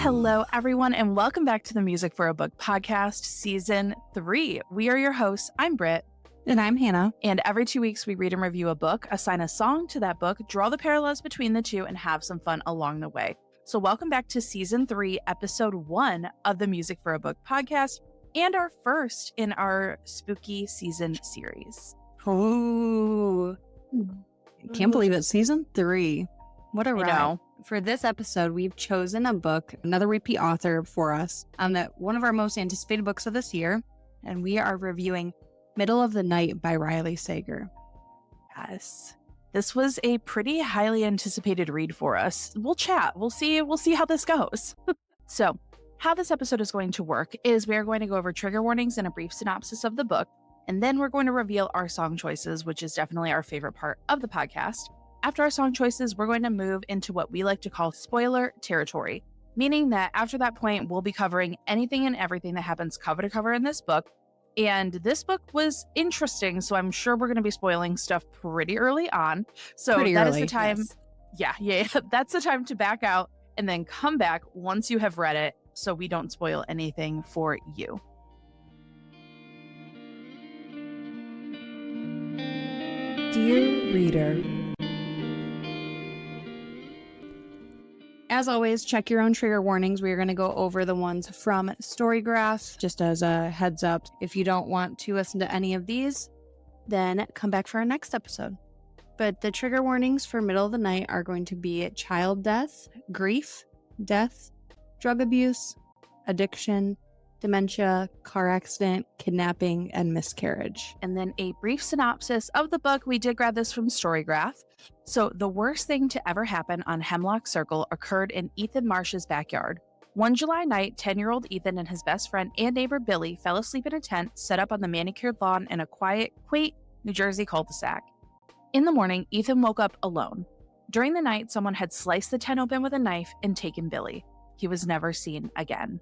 Hello, everyone, and welcome back to the Music for a Book podcast, Season 3. We are your hosts. I'm Britt. And I'm Hannah. And every 2 weeks, we read and review a book, assign a song to that book, draw the parallels between the two, and have some fun along the way. So welcome back to Season 3, Episode 1 of the Music for a Book podcast, and our first in our spooky season series. Ooh. Can't believe it's Season 3. What a ride. For this episode, we've chosen a book, another repeat author for us, one of our most anticipated books of this year, and we are reviewing Middle of the Night by Riley Sager. Yes. This was a pretty highly anticipated read for us. We'll chat. We'll see how this goes. So, how this episode is going to work is we're going to go over trigger warnings and a brief synopsis of the book, and then we're going to reveal our song choices, which is definitely our favorite part of the podcast. After our song choices, we're going to move into what we like to call spoiler territory, meaning that after that point, we'll be covering anything and everything that happens cover to cover in this book. And this book was interesting, so I'm sure we're going to be spoiling stuff pretty early on. So that is the time. Yes. Yeah. That's the time to back out and then come back once you have read it so we don't spoil anything for you. Dear reader, as always, check your own trigger warnings. We are going to go over the ones from Storygraph. Just as a heads up, if you don't want to listen to any of these, then come back for our next episode. But the trigger warnings for Middle of the Night are going to be child death, grief, death, drug abuse, addiction, dementia, car accident, kidnapping, and miscarriage. And then a brief synopsis of the book. We did grab this from Storygraph. So the worst thing to ever happen on Hemlock Circle occurred in Ethan Marsh's backyard. One July night, 10-year-old Ethan and his best friend and neighbor Billy fell asleep in a tent set up on the manicured lawn in a quiet, quaint New Jersey cul-de-sac. In the morning, Ethan woke up alone. During the night, someone had sliced the tent open with a knife and taken Billy. He was never seen again.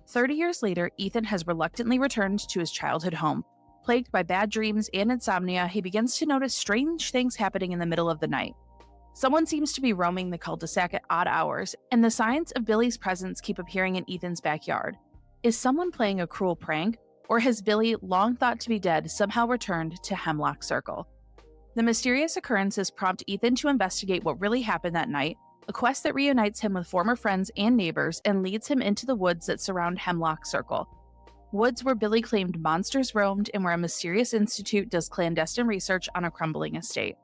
30 years later, Ethan has reluctantly returned to his childhood home. Plagued by bad dreams and insomnia, he begins to notice strange things happening in the middle of the night. Someone seems to be roaming the cul-de-sac at odd hours, and the signs of Billy's presence keep appearing in Ethan's backyard. Is someone playing a cruel prank, or has Billy, long thought to be dead, somehow returned to Hemlock Circle? The mysterious occurrences prompt Ethan to investigate what really happened that night, a quest that reunites him with former friends and neighbors and leads him into the woods that surround Hemlock Circle. Woods where Billy claimed monsters roamed and where a mysterious institute does clandestine research on a crumbling estate.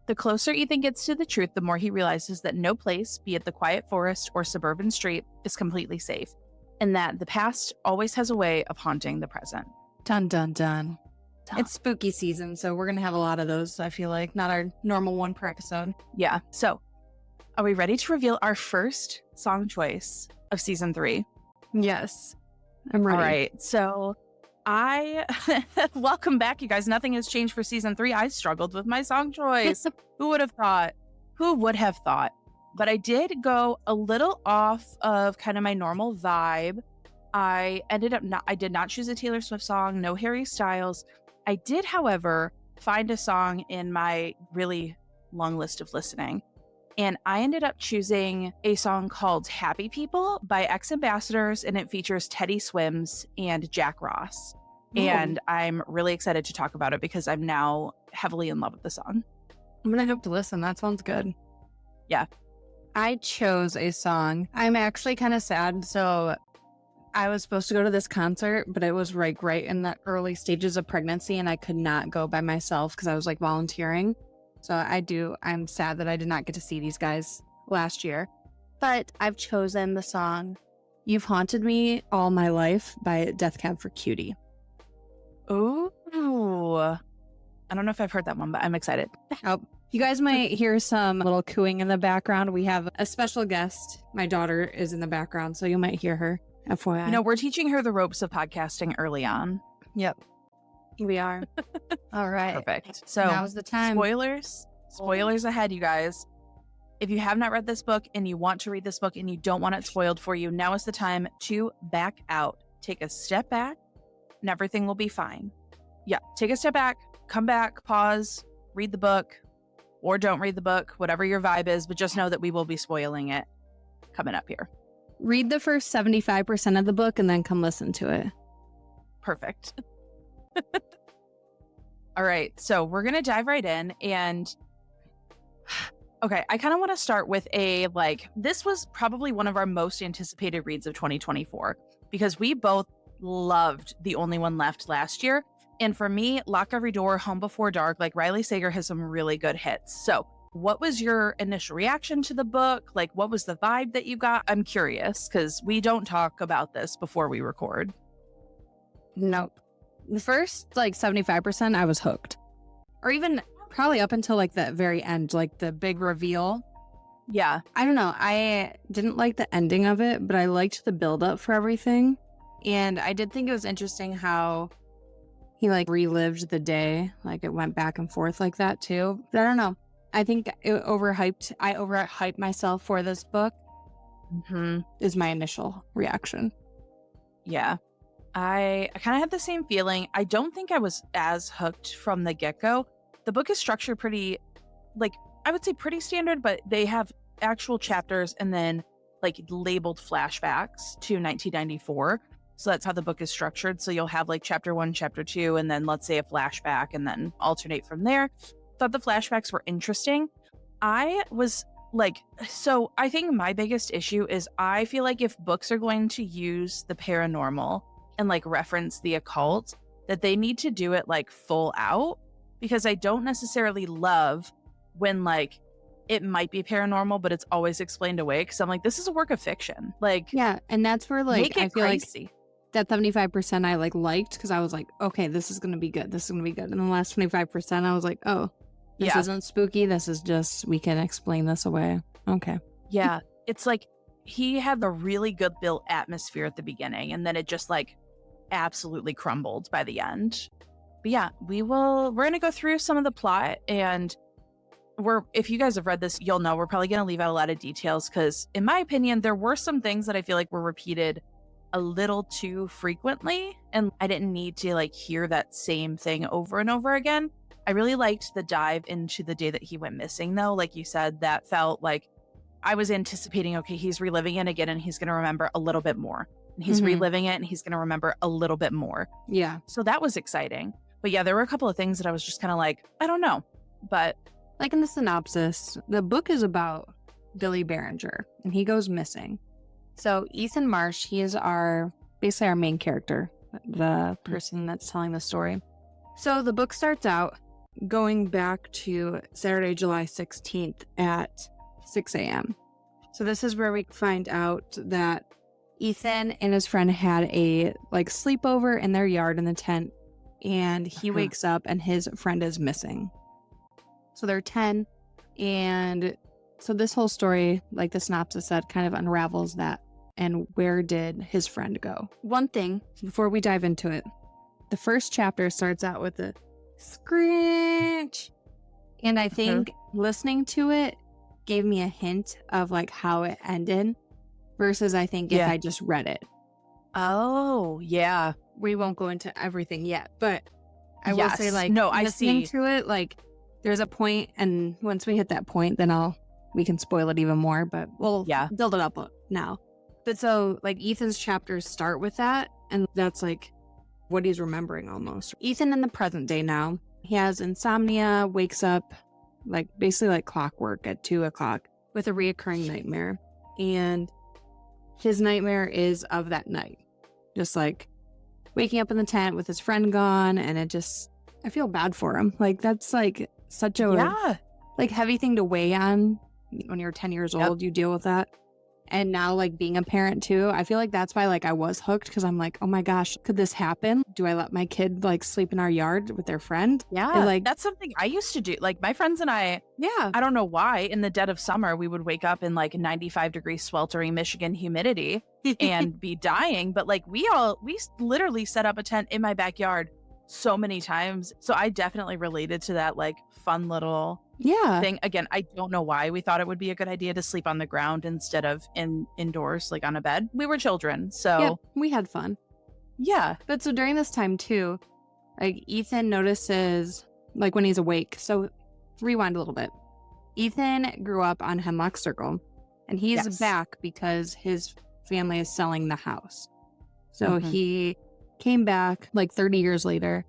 The closer Ethan gets to the truth, the more he realizes that no place, be it the quiet forest or suburban street, is completely safe, and that the past always has a way of haunting the present. Dun, dun, dun. It's spooky season, so we're going to have a lot of those, I feel like. Not our normal one per episode. Yeah. So, are we ready to reveal our first song choice of Season 3? Yes. I'm ready. All right. So, welcome back, you guys. Nothing has changed for Season 3. I struggled with my song choice. Who would have thought? Who would have thought? But I did go a little off of kind of my normal vibe. I did not choose a Taylor Swift song, no Harry Styles. I did, however, find a song in my really long list of listening. And I ended up choosing a song called Happy People by X Ambassadors, and it features Teddy Swims and Jack Ross. Ooh. And I'm really excited to talk about it because I'm now heavily in love with the song. I'm going to have to listen. That sounds good. Yeah. I chose a song. I'm actually kind of sad. So I was supposed to go to this concert, but it was right in the early stages of pregnancy, and I could not go by myself because I was volunteering. So I'm sad that I did not get to see these guys last year. But I've chosen the song You've Haunted Me All My Life by Death Cab for Cutie. Ooh. I don't know if I've heard that one, but I'm excited. Oh, you guys might hear some little cooing in the background. We have a special guest. My daughter is in the background, so you might hear her. FYI. We're teaching her the ropes of podcasting early on. Yep. We are. All right. Perfect. So now's the time. Spoilers ahead, you guys. If you have not read this book and you want to read this book and you don't want it spoiled for you, now is the time to back out. Take a step back and everything will be fine. Yeah, take a step back, come back, pause, read the book, or don't read the book, whatever your vibe is, but just know that we will be spoiling it coming up here. Read the first 75% of the book and then come listen to it. Perfect. All right, so we're going to dive right in. And okay, I kind of want to start with this was probably one of our most anticipated reads of 2024 because we both loved The Only One Left last year. And for me, Lock Every Door, Home Before Dark, Riley Sager has some really good hits. So what was your initial reaction to the book? What was the vibe that you got? I'm curious because we don't talk about this before we record. Nope. The first 75% I was hooked. Or even probably up until the very end, the big reveal. Yeah. I don't know. I didn't like the ending of it, but I liked the build up for everything. And I did think it was interesting how he relived the day. It went back and forth like that too. But I don't know. I think I overhyped myself for this book. Is my initial reaction. Yeah. I kind of had the same feeling. I don't think I was as hooked from the get-go. The book is structured pretty, I would say pretty standard, but they have actual chapters and then labeled flashbacks to 1994. So that's how the book is structured. So you'll have chapter 1, chapter 2, and then let's say a flashback and then alternate from there. Thought the flashbacks were interesting. I was so I think my biggest issue is I feel like if books are going to use the paranormal and reference the occult, that they need to do it full out, because I don't necessarily love when it might be paranormal, but it's always explained away. Because I'm this is a work of fiction. Yeah, and that's where make it I feel crazy. That 75% I liked because I was okay, this is gonna be good. This is gonna be good. And the last 25% I was oh, this isn't spooky. This is just we can explain this away. Okay. Yeah, it's he had the really good built atmosphere at the beginning, and then it just absolutely crumbled by the end. But yeah, we're gonna go through some of the plot, and if you guys have read this, you'll know we're probably gonna leave out a lot of details because in my opinion there were some things that I feel were repeated a little too frequently, and I didn't need to hear that same thing over and over again. I really liked the dive into the day that he went missing though. Like you said, that felt I was anticipating, okay, he's reliving it again and he's gonna remember a little bit more. And he's reliving it and he's going to remember a little bit more. Yeah. So that was exciting. But yeah, there were a couple of things that I was just kind of I don't know. But in the synopsis, the book is about Billy Behringer and he goes missing. So Ethan Marsh, he is basically our main character, the person that's telling the story. So the book starts out going back to Saturday, July 16th at 6 a.m. So this is where we find out that Ethan and his friend had a sleepover in their yard in the tent, and he wakes up and his friend is missing. So they're 10, and so this whole story, the synopsis said, kind of unravels that and where did his friend go. One thing before we dive into it, the first chapter starts out with a screech, and I think listening to it gave me a hint of how it ended. Versus, I think, if I just read it. Oh, yeah. We won't go into everything yet, but I will say, listening to it, there's a point, and once we hit that point, then we can spoil it even more, but we'll build it up now. But so, Ethan's chapters start with that, and that's, what he's remembering almost. Ethan in the present day now, he has insomnia, wakes up, basically clockwork at 2 o'clock with a reoccurring nightmare, and his nightmare is of that night. Just waking up in the tent with his friend gone, and I feel bad for him. That's such a heavy thing to weigh on when you're 10 years old. You deal with that. And now, being a parent too, I feel that's why, I was hooked, because I'm oh my gosh, could this happen? Do I let my kid, sleep in our yard with their friend? Yeah, and, that's something I used to do. My friends and I don't know why, in the dead of summer, we would wake up in, 95-degree sweltering Michigan humidity and be dying. But, we literally set up a tent in my backyard so many times. So I definitely related to that, fun little thing. Again, I don't know why we thought it would be a good idea to sleep on the ground instead of indoors, on a bed. We were children, so we had fun. Yeah, but so during this time too, Ethan notices when he's awake. So rewind a little bit. Ethan grew up on Hemlock Circle, and he's back because his family is selling the house. So Mhm. he came back like 30 years later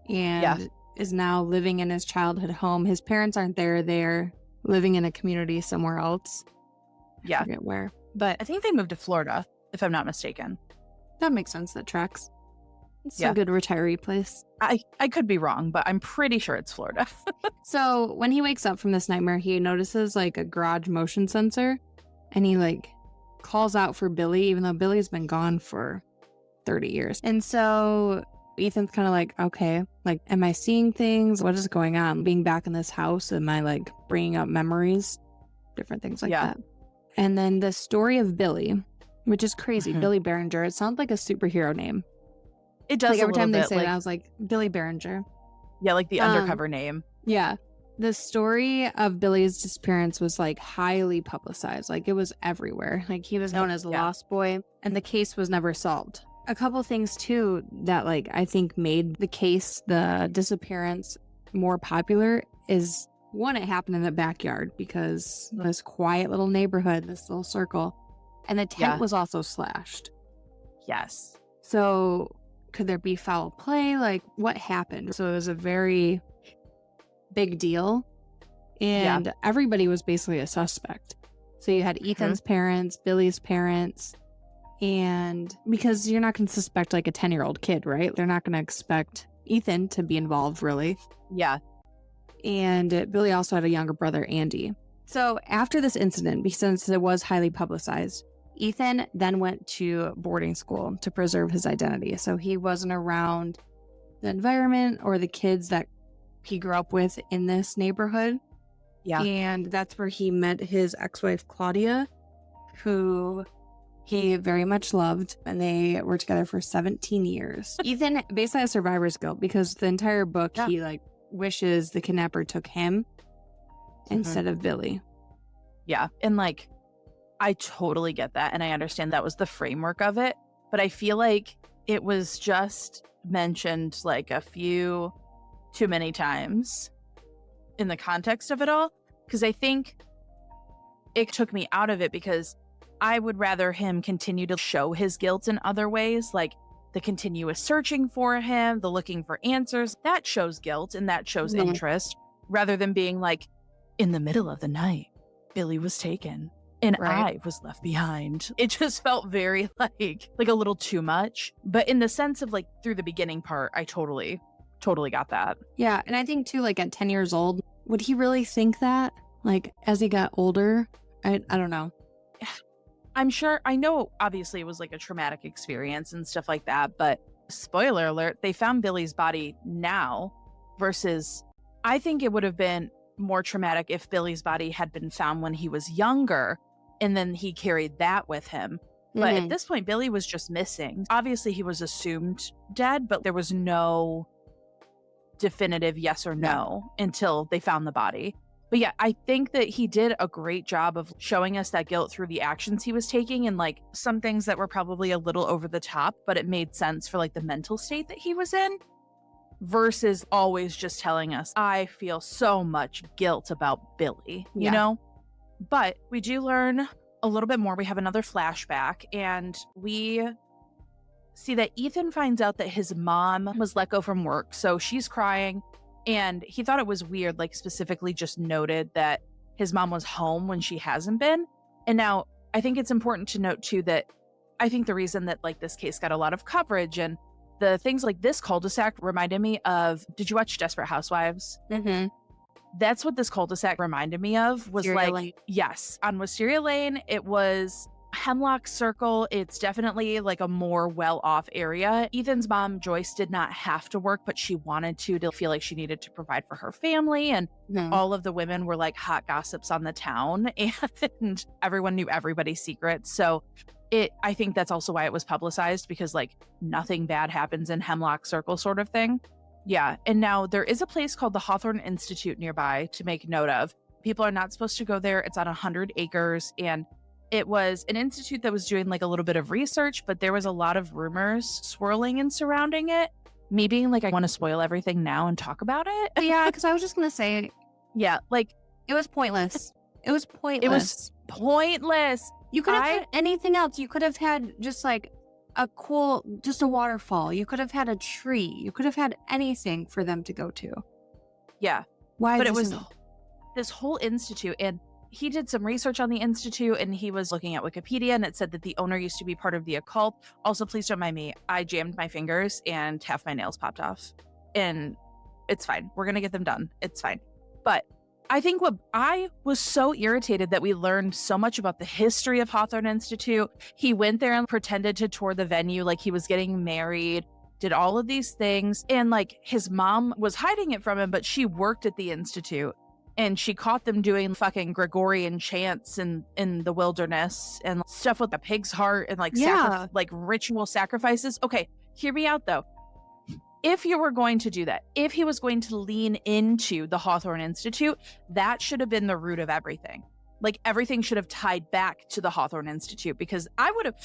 and is now living in his childhood home. His parents aren't there. They're living in a community somewhere else. I forget where. But I think they moved to Florida, if I'm not mistaken. that makes sense. That tracks. It's Yeah. a good retiree place. I could be wrong, but I'm pretty sure it's Florida. So when he wakes up from this nightmare, he notices like a garage motion sensor and he like calls out for Billy, even though Billy's been gone for 30 years. And so Ethan's kind of like, okay, like, am I seeing things? What is going on? Being back in this house, am I like bringing up memories? Different things like that. And then the story of Billy, which is crazy. Billy Berenger. It sounds like a superhero name. It does. Like every time they bit, say like, it, I was like, Billy Berenger. Yeah, like the undercover name. Yeah. The story of Billy's disappearance was like highly publicized. Like it was everywhere. Like he was known as a lost boy and the case was never solved. A couple things too that like I think made the case, the disappearance more popular is one, it happened in the backyard because this quiet little neighborhood, this little circle, and the tent was also slashed. Yes. So could there be foul play? Like what happened? So it was a very big deal. And everybody was basically a suspect. So you had Ethan's parents, Billy's parents, and because you're not going to suspect like a 10-year-old kid, right? They're not going to expect Ethan to be involved, really. Yeah. And Billy also had a younger brother, Andy. So after this incident, since it was highly publicized, Ethan then went to boarding school to preserve his identity. So he wasn't around the environment or the kids that he grew up with in this neighborhood. Yeah. And that's where he met his ex-wife, Claudia, who he very much loved. And they were together for 17 years. Ethan basically has survivor's guilt because the entire book, he like wishes the kidnapper took him instead of Billy. Yeah. And like, I totally get that. And I understand that was the framework of it. But I feel like it was just mentioned like a few too many times in the context of it all. Because I think it took me out of it because I would rather him continue to show his guilt in other ways. Like the continuous searching for him, the looking for answers. That shows guilt and that shows interest. Rather than being like, in the middle of the night, Billy was taken. And I was left behind. It just felt very like a little too much. But in the sense of like through the beginning part, I totally got that. Yeah. And I think too, like at 10 years old, would he really think that? Like as he got older? I don't know. I'm sure, I know obviously it was like a traumatic experience and stuff like that. But spoiler alert, they found Billy's body now versus I think it would have been more traumatic if Billy's body had been found when he was younger. And then he carried that with him. But at this point, Billy was just missing. Obviously, he was assumed dead, but there was no definitive yes or no until they found the body. But yeah, I think that he did a great job of showing us that guilt through the actions he was taking and like some things that were probably a little over the top, but it made sense for like the mental state that he was in versus always just telling us, I feel so much guilt about Billy, you know? But we do learn a little bit more. We have another flashback and we see that Ethan finds out that his mom was let go from work. So she's crying and he thought it was weird, like specifically just noted that his mom was home when she hasn't been. And now I think it's important to note too that I think the reason that like this case got a lot of coverage and the things like this cul-de-sac reminded me of, did you watch Desperate Housewives? Mm-hmm. That's what this cul-de-sac reminded me of was Wisteria like, Lane. Yes, on Wisteria Lane, it was Hemlock Circle. It's definitely like a more well-off area. Ethan's mom, Joyce, did not have to work, but she wanted to feel like she needed to provide for her family. And all of the women were like hot gossips on the town and everyone knew everybody's secrets. So I think that's also why it was publicized because like nothing bad happens in Hemlock Circle sort of thing. Yeah. And now there is a place called the Hawthorne Institute nearby to make note of. People are not supposed to go there. It's on 100 acres. And it was an institute that was doing like a little bit of research, but there was a lot of rumors swirling and surrounding it. Me being like, I want to spoil everything now and talk about it. Yeah, because I was just going to say, yeah, like it was pointless. It was pointless. It was pointless. You could have had anything else. You could have had just like just a waterfall. You could have had a tree. You could have had anything for them to go to. Yeah. Why? But it was this whole institute, and he did some research on the institute, and he was looking at Wikipedia, and it said that the owner used to be part of the occult. Also, please don't mind me. I jammed my fingers and half my nails popped off. And it's fine. We're going to get them done. It's fine. But I think what I was so irritated that we learned so much about the history of Hawthorne Institute. He went there and pretended to tour the venue like he was getting married, did all of these things. And like his mom was hiding it from him, but she worked at the Institute and she caught them doing fucking Gregorian chants in the wilderness and stuff with a pig's heart and like, like ritual sacrifices. Okay, hear me out though. If you were going to do that, if he was going to lean into the Hawthorne Institute, that should have been the root of everything. Like everything should have tied back to the Hawthorne Institute, because I would have,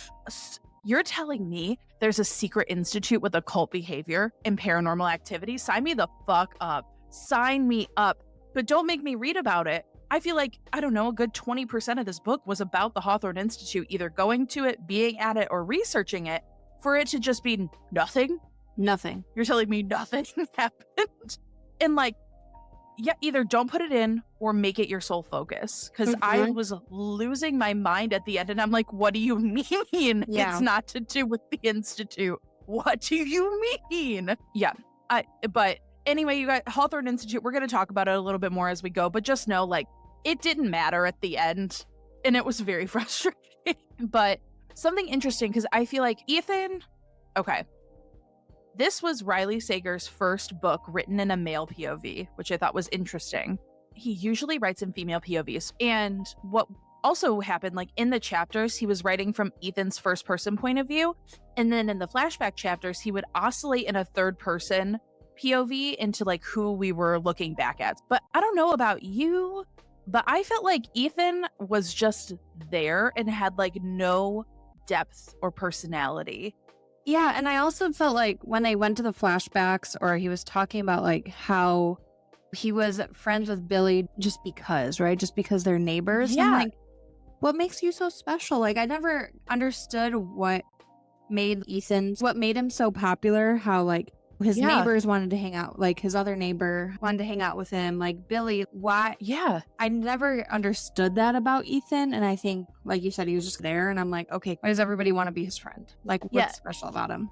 you're telling me there's a secret institute with occult behavior and paranormal activity? Sign me the fuck up. Sign me up. But don't make me read about it. I feel like, I don't know, a good 20% of this book was about the Hawthorne Institute, either going to it, being at it, or researching it, for it to just be nothing. Nothing. You're telling me nothing happened? And like, yeah, either don't put it in or make it your sole focus. Because I was losing my mind at the end, and I'm like, what do you mean? Yeah. It's not to do with the Institute. What do you mean? Yeah. But anyway, you got Hawthorne Institute. We're going to talk about it a little bit more as we go, but just know, like, it didn't matter at the end, and it was very frustrating. But something interesting, because I feel like Ethan, okay, this was Riley Sager's first book written in a male POV, which I thought was interesting. He usually writes in female POVs. And what also happened, like in the chapters, he was writing from Ethan's first person point of view. And then in the flashback chapters, he would oscillate in a third person POV into like who we were looking back at. But I don't know about you, but I felt like Ethan was just there and had like no depth or personality. Yeah, and I also felt like when they went to the flashbacks, or he was talking about like how he was friends with Billy just because, right? Just because they're neighbors. Yeah. I'm like, what makes you so special? Like, I never understood what made him so popular, how like his neighbors wanted to hang out, like his other neighbor wanted to hang out with him, like Billy. Why? Yeah. I never understood that about Ethan. And I think, like you said, he was just there. And I'm like, okay, why does everybody want to be his friend? Like, what's special about him?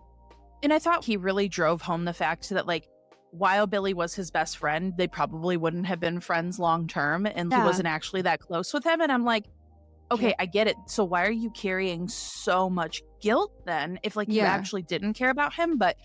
And I thought he really drove home the fact that, like, while Billy was his best friend, they probably wouldn't have been friends long term. And he wasn't actually that close with him. And I'm like, okay, I get it. So why are you carrying so much guilt then if like you actually didn't care about him? But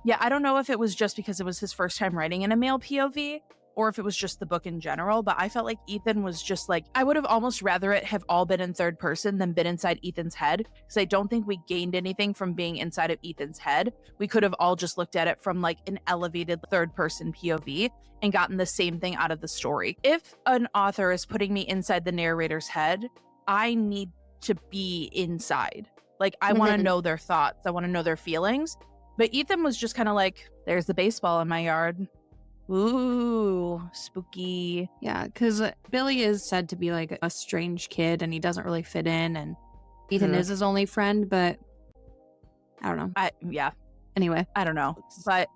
yeah, I don't know if it was just because it was his first time writing in a male POV or if it was just the book in general, but I felt like Ethan was just like, I would have almost rather it have all been in third person than been inside Ethan's head, because I don't think we gained anything from being inside of Ethan's head. We could have all just looked at it from like an elevated third person POV and gotten the same thing out of the story. If an author is putting me inside the narrator's head, I need to be inside. Like, I want to know their thoughts. I want to know their feelings. But Ethan was just kind of like, there's the baseball in my yard. Ooh, spooky. Yeah, because Billy is said to be like a strange kid and he doesn't really fit in. And Ethan is his only friend, but I don't know. Anyway. I don't know. But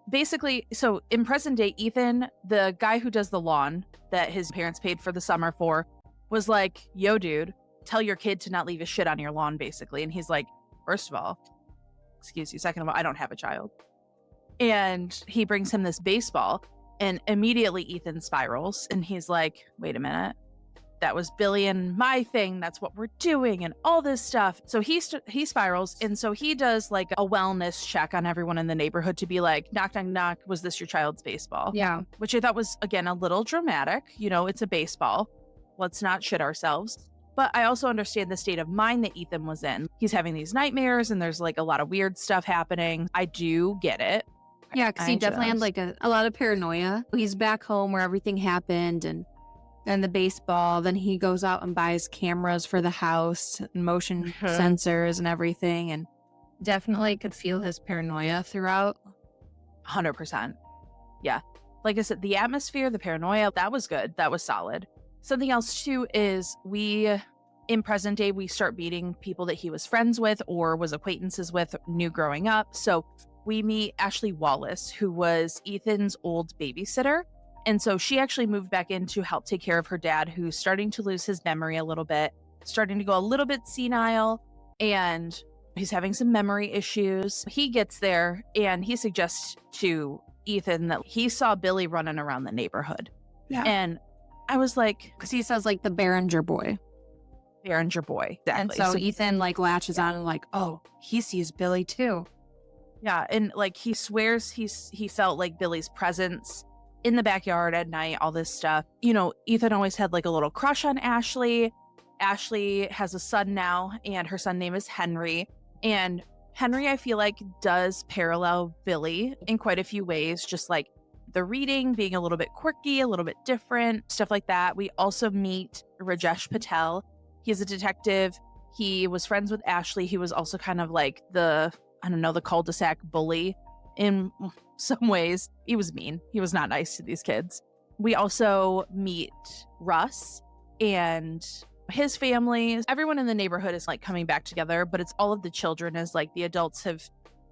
basically, so in present day, Ethan, the guy who does the lawn that his parents paid for the summer for, was like, yo, dude, tell your kid to not leave his shit on your lawn, basically. And he's like, first of all, excuse you, second of all, I don't have a child. And he brings him this baseball, and immediately Ethan spirals, and he's like, wait a minute, that was Billy and my thing, that's what we're doing, and all this stuff. So he spirals, and so he does like a wellness check on everyone in the neighborhood to be like, knock, knock, knock, was this your child's baseball? Yeah. Which I thought was, again, a little dramatic. You know, it's a baseball. Let's not shit ourselves. But I also understand the state of mind that Ethan was in. He's having these nightmares and there's like a lot of weird stuff happening. I do get it. Yeah, because he definitely had like a lot of paranoia. He's back home where everything happened and the baseball. Then he goes out and buys cameras for the house and motion sensors and everything. And definitely could feel his paranoia throughout. 100%. Yeah. Like I said, the atmosphere, the paranoia, that was good. That was solid. Something else too is we In present day, we start meeting people that he was friends with or was acquaintances with, knew growing up. So we meet Ashley Wallace, who was Ethan's old babysitter. And so she actually moved back in to help take care of her dad, who's starting to lose his memory a little bit, starting to go a little bit senile, and he's having some memory issues. He gets there and he suggests to Ethan that he saw Billy running around the neighborhood. Yeah. And I was like, because he says like the Behringer boy. Behringer boy. Exactly. And so Ethan like latches on and like, oh, he sees Billy too. Yeah. And like he swears he felt like Billy's presence in the backyard at night, all this stuff. You know, Ethan always had like a little crush on Ashley. Ashley has a son now, and her son name is Henry. And Henry, I feel like, does parallel Billy in quite a few ways, just like the reading being a little bit quirky, a little bit different, stuff like that. We also meet Rajesh Patel. He's a detective. He was friends with Ashley. He was also kind of like the cul-de-sac bully in some ways. He was mean. He was not nice to these kids. We also meet Russ and his family. Everyone in the neighborhood is like coming back together, but it's all of the children, as like the adults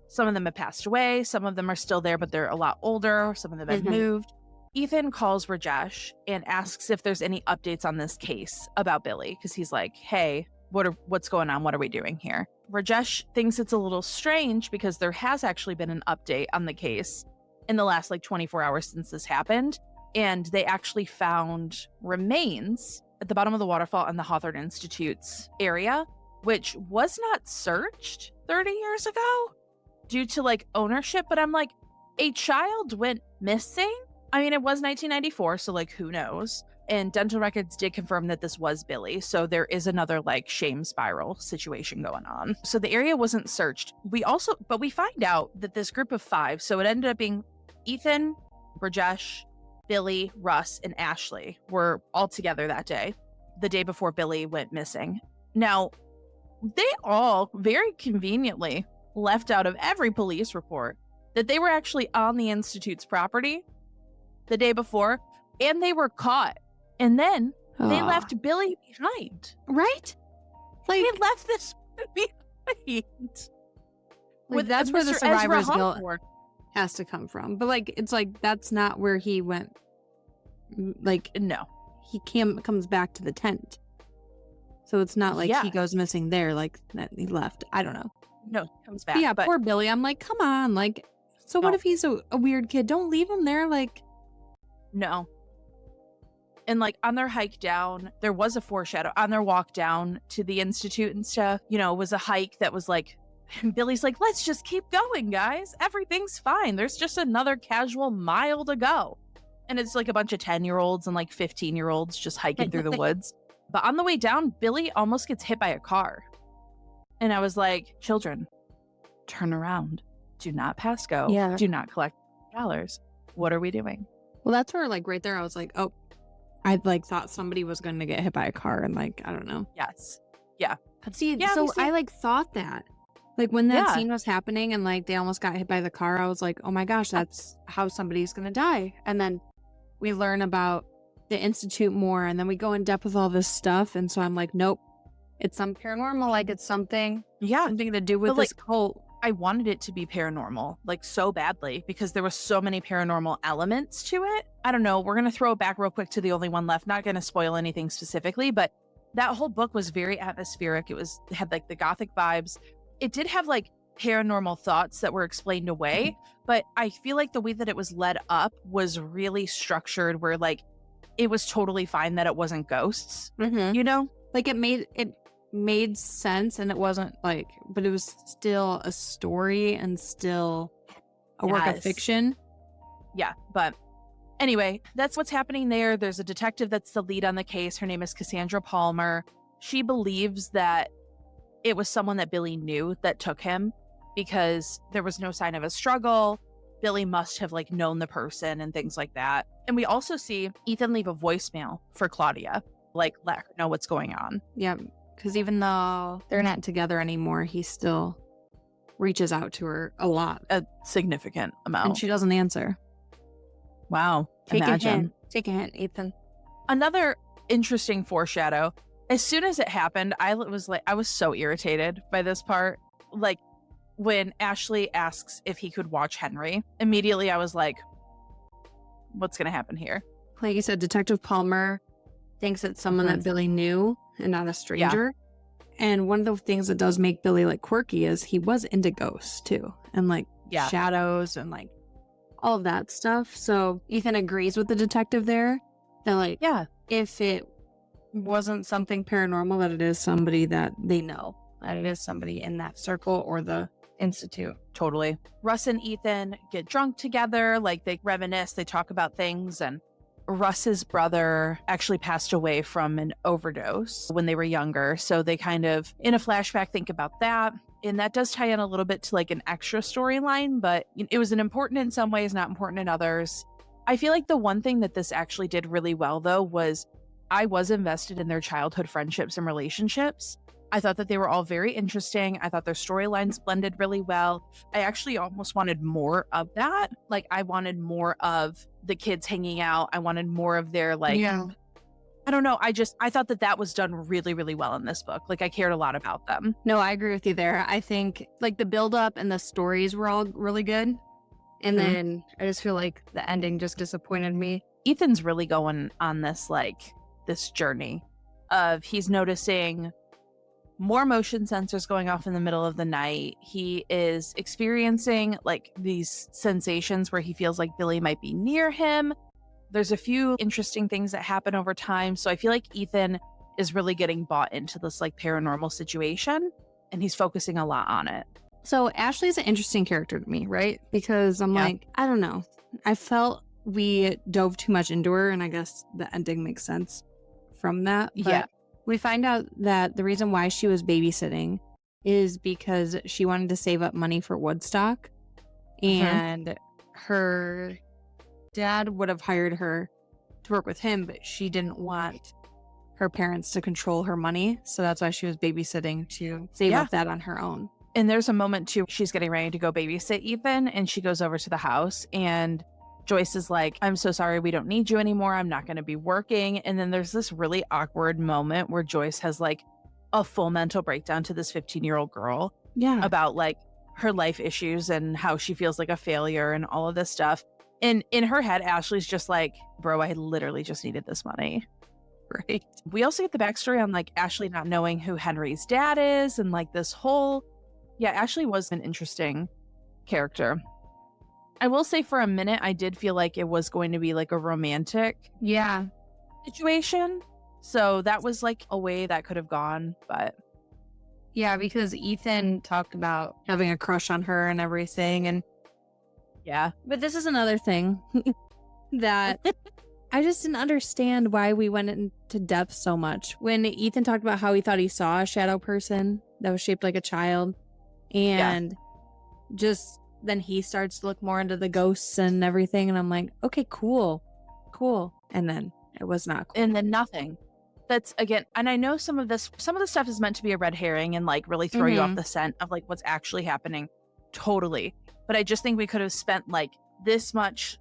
some of them have passed away. Some of them are still there, but they're a lot older. Some of them have moved. Ethan calls Rajesh and asks if there's any updates on this case about Billy, because he's like, hey, what's going on? What are we doing here? Rajesh thinks it's a little strange because there has actually been an update on the case in the last like 24 hours since this happened. And they actually found remains at the bottom of the waterfall in the Hawthorne Institute's area, which was not searched 30 years ago due to like ownership. But I'm like, a child went missing? I mean, it was 1994, so like, who knows? And dental records did confirm that this was Billy. So there is another like shame spiral situation going on. So the area wasn't searched. But we find out that this group of 5, so it ended up being Ethan, Rajesh, Billy, Russ, and Ashley were all together that day, the day before Billy went missing. Now, they all very conveniently left out of every police report that they were actually on the Institute's property the day before, and they were caught. And then they left Billy behind. Right? Like, they left this behind. Like, that's where the survivor's guilt has to come from. But like, it's like, that's not where he went. Like, no, he comes back to the tent. So it's not like he goes missing there, like that he left. I don't know. No, he comes back. But yeah, poor Billy. I'm like, come on. Like, so what if he's a weird kid? Don't leave him there. Like, no. And like on their hike down, there was a foreshadow on their walk down to the Institute and stuff. You know, it was a hike that was like, Billy's like, let's just keep going, guys. Everything's fine. There's just another casual mile to go. And it's like a bunch of 10-year-olds and like 15-year-olds just hiking through the woods. But on the way down, Billy almost gets hit by a car. And I was like, children, turn around. Do not pass go. Yeah. Do not collect dollars. What are we doing? Well, that's where like right there, I was like, oh, I like thought somebody was going to get hit by a car. And like, I don't know. Yes. Yeah. I like thought that. Like when that scene was happening and like they almost got hit by the car, I was like, oh my gosh, that's how somebody's going to die. And then we learn about the Institute more and then we go in depth with all this stuff. And so I'm like, nope, it's some paranormal. Like it's something to do with this cult. I wanted it to be paranormal, like so badly, because there were so many paranormal elements to it. I don't know. We're going to throw it back real quick to the only one left. Not going to spoil anything specifically, but that whole book was very atmospheric. It had like the gothic vibes. It did have like paranormal thoughts that were explained away, but I feel like the way that it was led up was really structured where like it was totally fine that it wasn't ghosts, you know? Like it made sense and it wasn't like, but it was still a story and still a work of fiction. Yeah, but anyway, that's what's happening there. There's a detective that's the lead on the case. Her name is Cassandra Palmer. She believes that it was someone that Billy knew that took him because there was no sign of a struggle. Billy must have like known the person and things like that. And we also see Ethan leave a voicemail for Claudia, like let her know what's going on. Yeah, because even though they're not together anymore, he still reaches out to her a lot. A significant amount. And she doesn't answer. Wow. Take a hint, Ethan. Another interesting foreshadow. as soon as it happened, I was so irritated by this part. Like, when Ashley asks if he could watch Henry, immediately I was like, what's going to happen here? Like you said, Detective Palmer thinks it's someone that Billy knew and not a stranger. And one of the things that does make Billy like quirky is he was into ghosts too, and like shadows and like all of that stuff. So Ethan agrees with the detective there that like, if it wasn't something paranormal, that it is somebody that they know, that it is somebody in that circle or the institute. Totally. Russ and Ethan get drunk together, like they reminisce, they talk about things, and Russ's brother actually passed away from an overdose when they were younger. So they kind of, in a flashback, think about that. And that does tie in a little bit to like an extra storyline, but it was important in some ways, not important in others. I feel like the one thing that this actually did really well, though, was I was invested in their childhood friendships and relationships. I thought that they were all very interesting. I thought their storylines blended really well. I actually almost wanted more of that. Like, I wanted more of the kids hanging out. I wanted more of their, like, I don't know. I thought that was done really, really well in this book. Like, I cared a lot about them. No, I agree with you there. I think, like, the build-up and the stories were all really good. And then I just feel like the ending just disappointed me. Ethan's really going on this, like, this journey of he's noticing more motion sensors going off in the middle of the night. He is experiencing like these sensations where he feels like Billy might be near him. There's a few interesting things that happen over time. So I feel like Ethan is really getting bought into this like paranormal situation, and he's focusing a lot on it. So Ashley's an interesting character to me, right? Because I'm like, I don't know. I felt we dove too much into her, and I guess the ending makes sense from that. But we find out that the reason why she was babysitting is because she wanted to save up money for Woodstock. And her dad would have hired her to work with him, but she didn't want her parents to control her money. So that's why she was babysitting to save up that on her own. And there's a moment too, she's getting ready to go babysit Ethan, and she goes over to the house, and Joyce is like, I'm so sorry, we don't need you anymore. I'm not going to be working. And then there's this really awkward moment where Joyce has like a full mental breakdown to this 15-year-old girl about like her life issues and how she feels like a failure and all of this stuff. And in her head, Ashley's just like, bro, I literally just needed this money. Right. We also get the backstory on like Ashley not knowing who Henry's dad is, and like this whole, Ashley was an interesting character. I will say for a minute, I did feel like it was going to be like a romantic situation. So that was like a way that could have gone, but. Yeah, because Ethan talked about having a crush on her and everything. And but this is another thing that I just didn't understand why we went into depth so much. When Ethan talked about how he thought he saw a shadow person that was shaped like a child, and just then he starts to look more into the ghosts and everything, and I'm like, okay, cool. And then it was not cool. And then nothing. That's again, and I know some of the stuff is meant to be a red herring and like really throw you off the scent of like what's actually happening. Totally. But I just think we could have spent like this much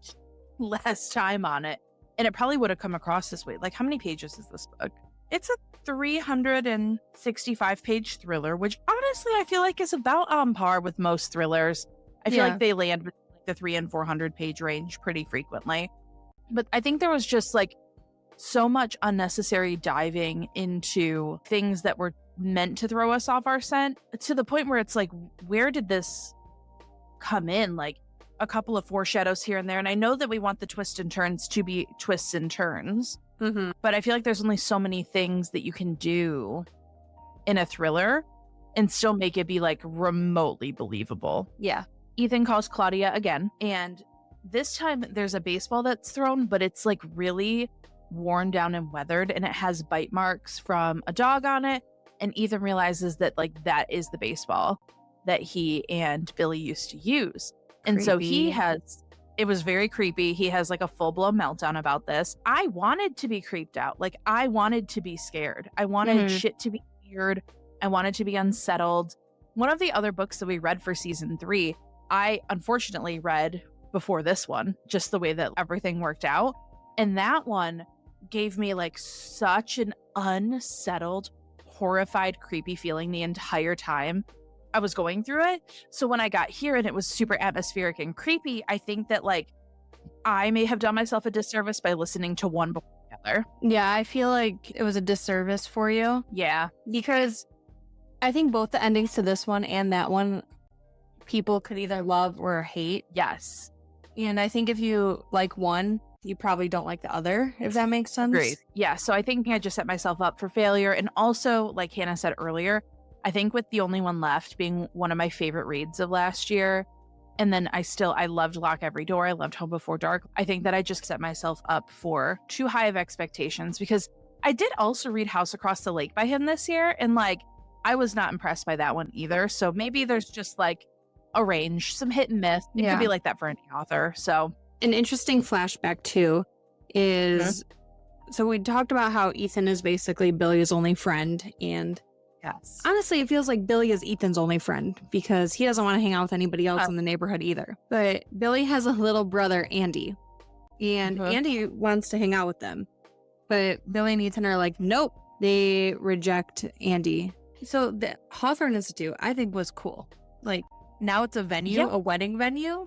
less time on it, and it probably would have come across this way. Like, how many pages is this book? It's a 365 page thriller, which honestly I feel like is about on par with most thrillers. I feel like they land between the 300 and 400 page range pretty frequently. But I think there was just like so much unnecessary diving into things that were meant to throw us off our scent, to the point where it's like, where did this come in? Like a couple of foreshadows here and there. And I know that we want the twists and turns to be twists and turns, but I feel like there's only so many things that you can do in a thriller and still make it be like remotely believable. Ethan calls Claudia again, and this time there's a baseball that's thrown, but it's like really worn down and weathered, and it has bite marks from a dog on it. And Ethan realizes that like that is the baseball that he and Billy used to use. And so it was very creepy. He has like a full-blown meltdown about this. I wanted to be creeped out. Like, I wanted to be scared. I wanted shit to be weird. I wanted to be unsettled. One of the other books that we read for season 3, I unfortunately read before this one, just the way that everything worked out. And that one gave me like such an unsettled, horrified, creepy feeling the entire time I was going through it. So when I got here and it was super atmospheric and creepy, I think that like I may have done myself a disservice by listening to one before the other. Yeah, I feel like it was a disservice for you. Yeah. Because I think both the endings to this one and that one, people could either love or hate. Yes. And I think if you like one, you probably don't like the other, if that makes sense. Great. Yeah. So I think I just set myself up for failure. And also, like Hannah said earlier, I think with The Only One Left being one of my favorite reads of last year, and then I loved Lock Every Door. I loved Home Before Dark. I think that I just set myself up for too high of expectations, because I did also read House Across the Lake by him this year. And like, I was not impressed by that one either. So maybe there's just like a range, some hit and miss. It could be like that for any author. So an interesting flashback too is, so we talked about how Ethan is basically Billy's only friend, and yes, honestly, it feels like Billy is Ethan's only friend because he doesn't want to hang out with anybody else in the neighborhood either. But Billy has a little brother, Andy, and Andy wants to hang out with them. But Billy and Ethan are like, nope, they reject Andy. So the Hawthorne Institute, I think, was cool. Like, now it's a venue, a wedding venue.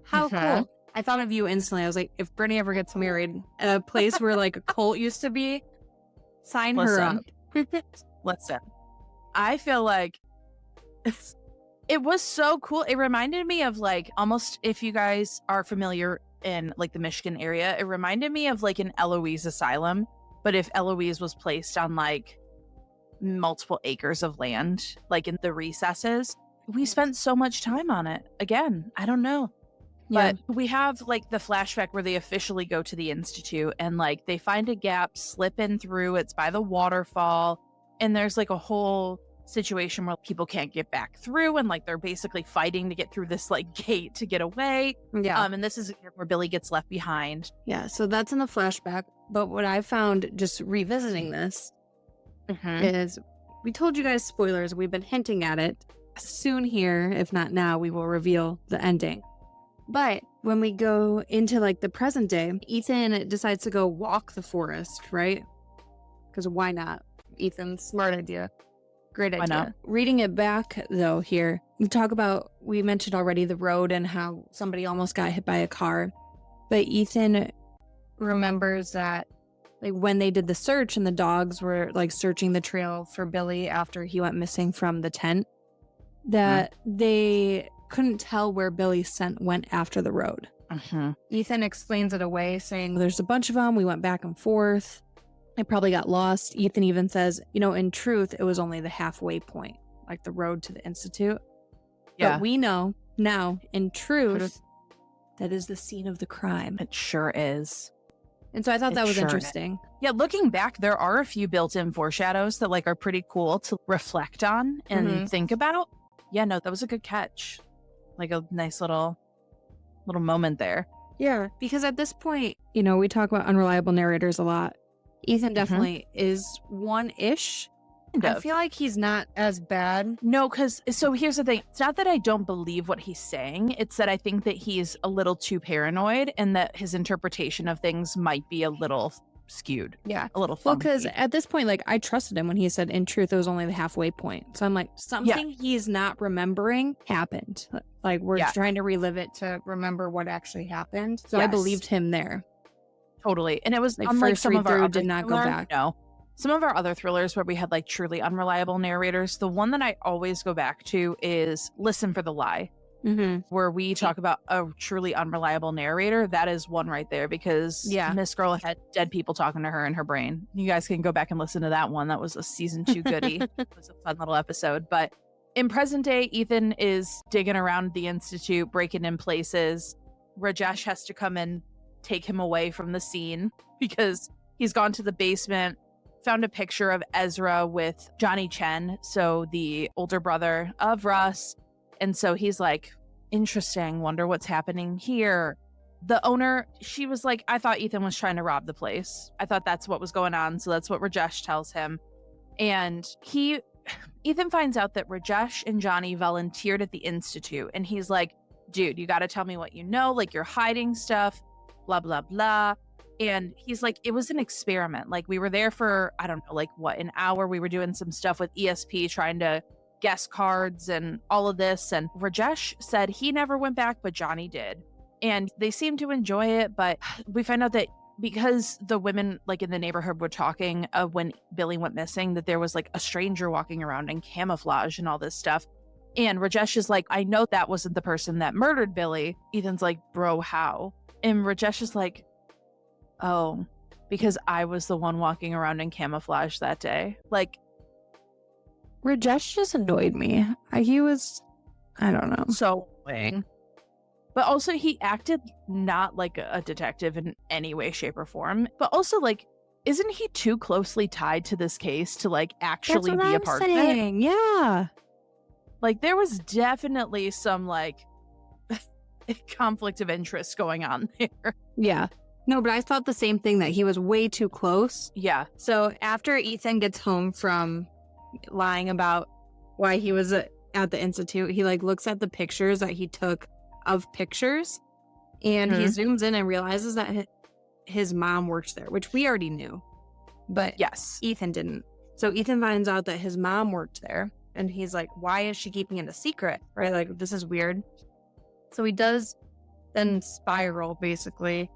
How cool. I thought of you instantly. I was like, if Brittany ever gets married, a place where like a cult used to be, sign her up. Listen, I feel like it was so cool. It reminded me of like, almost, if you guys are familiar in like the Michigan area, it reminded me of like an Eloise asylum, but if Eloise was placed on like multiple acres of land, like in the recesses. We spent so much time on it. Again, I don't know. But we have like the flashback where they officially go to the Institute and like they find a gap, slip in through. It's by the waterfall. And there's like a whole situation where people can't get back through. And like they're basically fighting to get through this like gate to get away. Yeah. And this is where Billy gets left behind. Yeah. So that's in the flashback. But what I found just revisiting this is, we told you guys spoilers. We've been hinting at it. Soon here, if not now, we will reveal the ending. But when we go into like the present day, Ethan decides to go walk the forest, right? Because why not? Ethan, smart idea. Great idea. Why not? Reading it back though here, we mentioned already the road and how somebody almost got hit by a car. But Ethan remembers that like when they did the search and the dogs were like searching the trail for Billy after he went missing from the tent, that they couldn't tell where Billy's scent went after the road. Ethan explains it away, saying there's a bunch of them. We went back and forth. I probably got lost. Ethan even says, in truth, it was only the halfway point, like the road to the Institute. Yeah. But we know now, in truth, that is the scene of the crime. It sure is. And so I thought that was interesting. Yeah, looking back, there are a few built-in foreshadows that like are pretty cool to reflect on and think about. Yeah, no, that was a good catch. Like a nice little moment there. Yeah, because at this point, we talk about unreliable narrators a lot. Ethan definitely is one-ish. I feel like he's not as bad. No, so here's the thing. It's not that I don't believe what he's saying. It's that I think that he's a little too paranoid and that his interpretation of things might be a little skewed. Yeah. A little funky. Well, because at this point, like, I trusted him when he said, in truth, it was only the halfway point. So I'm like, something he's not remembering happened. Like, we're trying to relive it to remember what actually happened. So I believed him there. Totally. And it was like unlike first some of our read-through other did not go back. No. Some of our other thrillers where we had like truly unreliable narrators, the one that I always go back to is Listen for the Lie, where we talk about a truly unreliable narrator. That is one right there, because Miss Girl had dead people talking to her in her brain. You guys can go back and listen to that one. That was a season 2 goodie. It was a fun little episode. But in present day, Ethan is digging around the Institute, breaking in places. Rajesh has to come and take him away from the scene because he's gone to the basement, found a picture of Ezra with Johnny Chen, so the older brother of Russ. And so he's like, interesting, wonder what's happening here. The owner, she was like, I thought Ethan was trying to rob the place. I thought that's what was going on. So that's what Rajesh tells him. And Ethan finds out that Rajesh and Johnny volunteered at the Institute. And he's like, dude, you got to tell me what you know. Like, you're hiding stuff, blah, blah, blah. And he's like, it was an experiment. Like, we were there for, I don't know, like what, an hour. We were doing some stuff with ESP, trying to guess cards and all of this. And Rajesh said he never went back, but Johnny did. And they seemed to enjoy it. But we find out that because the women like in the neighborhood were talking of when Billy went missing, that there was like a stranger walking around in camouflage and all this stuff. And Rajesh is like, I know that wasn't the person that murdered Billy. Ethan's like, bro, how? And Rajesh is like, oh, because I was the one walking around in camouflage that day. Like, Rajesh just annoyed me. He was, I don't know. So annoying. But also he acted not like a detective in any way, shape, or form. But also, like, isn't he too closely tied to this case to like actually be a part of it? Yeah. Like, there was definitely some like conflict of interest going on there. Yeah. No, but I thought the same thing, that he was way too close. Yeah. So after Ethan gets home from lying about why he was at the Institute, he like looks at the pictures that he took of pictures, and he zooms in and realizes that his mom works there, which we already knew, but yes, Ethan didn't. So Ethan finds out that his mom worked there, and he's like, why is she keeping it a secret? Right? Like, this is weird. So he does then spiral basically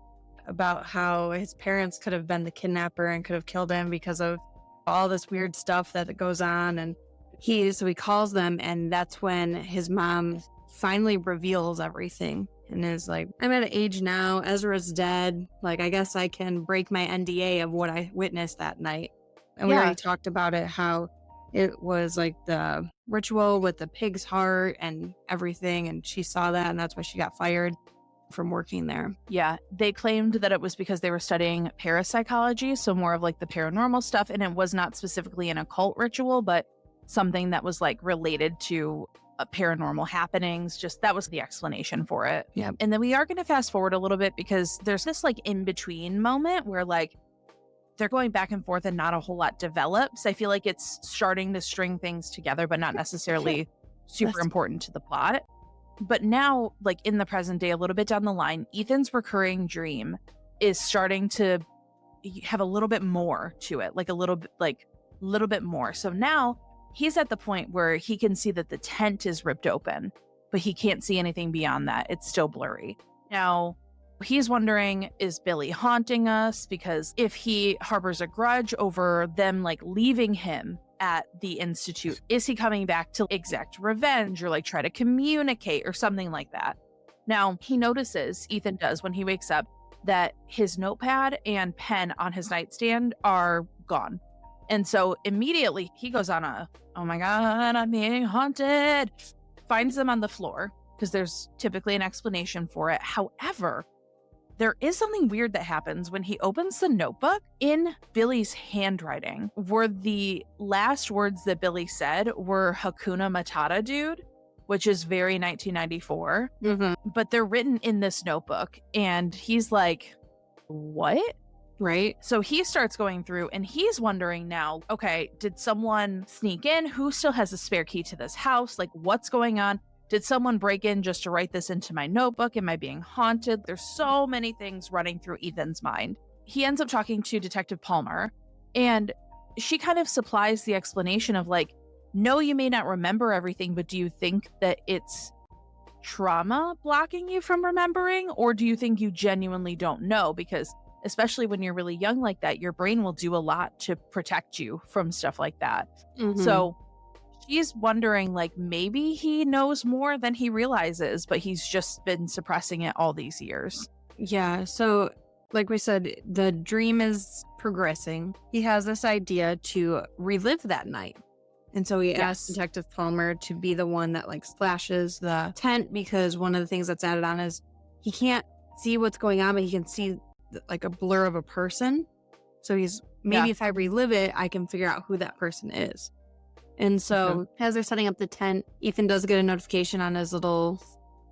about how his parents could have been the kidnapper and could have killed him because of all this weird stuff that goes on. And he calls them, and that's when his mom finally reveals everything and is like, I'm at an age now, Ezra's dead. Like, I guess I can break my NDA of what I witnessed that night. And we already talked about it, how it was like the ritual with the pig's heart and everything. And she saw that, and that's why she got fired from working there. Yeah, they claimed that it was because they were studying parapsychology, so more of like the paranormal stuff, and it was not specifically an occult ritual, but something that was like related to paranormal happenings. Just that was the explanation for it. Yeah. And then we are going to fast forward a little bit, because there's this like in between moment where like they're going back and forth and not a whole lot develops. I feel like it's starting to string things together, but not necessarily super important to the plot. But now, like in the present day, a little bit down the line, Ethan's recurring dream is starting to have a little bit more to it, like a little bit more. So now he's at the point where he can see that the tent is ripped open, but he can't see anything beyond that. It's still blurry. Now, he's wondering, is Billy haunting us? Because if he harbors a grudge over them like leaving him at the Institute, is he coming back to exact revenge or like try to communicate or something like that? Now, he notices, Ethan does, when he wakes up, that his notepad and pen on his nightstand are gone. And so immediately he goes on a, oh my God, I'm being haunted, finds them on the floor, because there's typically an explanation for it. However, there is something weird that happens when he opens the notebook. In Billy's handwriting were the last words that Billy said were Hakuna Matata, dude, which is very 1994. But they're written in this notebook. And he's like, what? Right. So he starts going through and he's wondering now, okay, did someone sneak in? Who still has a spare key to this house? Like, what's going on? Did someone break in just to write this into my notebook? Am I being haunted? There's so many things running through Ethan's mind. He ends up talking to Detective Palmer, and she kind of supplies the explanation of like, no, you may not remember everything, but do you think that it's trauma blocking you from remembering? Or do you think you genuinely don't know? Because especially when you're really young like that, your brain will do a lot to protect you from stuff like that. So she's wondering, like, maybe he knows more than he realizes, but he's just been suppressing it all these years. Yeah. So, like we said, the dream is progressing. He has this idea to relive that night. And so he asks Detective Palmer to be the one that like splashes the tent, because one of the things that's added on is he can't see what's going on, but he can see like a blur of a person. So he's maybe if I relive it, I can figure out who that person is. And so as they're setting up the tent, Ethan does get a notification on his little